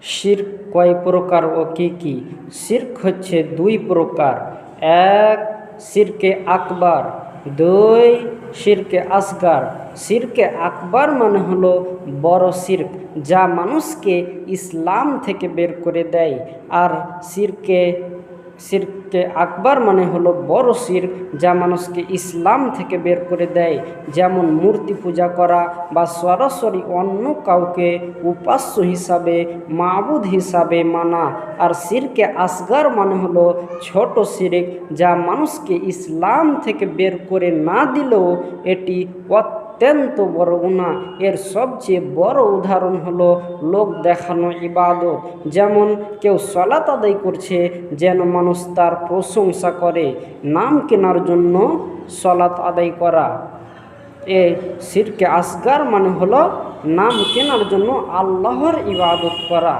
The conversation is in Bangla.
শিরক কয় প্রকার ও কি কি? শিরক হচ্ছে দুই প্রকার। এক, শিরকে আকবার। দুই, শিরকে আসগার। শিরকে আকবার মানে হলো বড় শিরক, যা মানুষকে ইসলাম থেকে বের করে দেয়। আর শিরকে আকবার মানে হলো বড় শিরক, যা মানুষকে ইসলাম থেকে বের করে দেয়। যেমন মূর্তি পূজা করা বা সরাসরি অন্য কাউকে উপাস্য হিসাবে, মাবুদ হিসাবে মানা। আর শিরকে আসগার মানে হলো ছোট শিরক, যা মানুষকে ইসলাম থেকে বের করে না দিলেও এটি অত্যন্ত বড় গুনাহ। এর সবচেয়ে বড় উদাহরণ হলো লোক দেখানো ইবাদত। যেমন কেউ সালাত আদায় করছে যেন মানুষ তার প্রশংসা করে, নাম কেনার জন্য সালাত আদায় করা। শিরকে আসগার মানে হলো নাম কেনার জন্য আল্লাহর ইবাদত করা।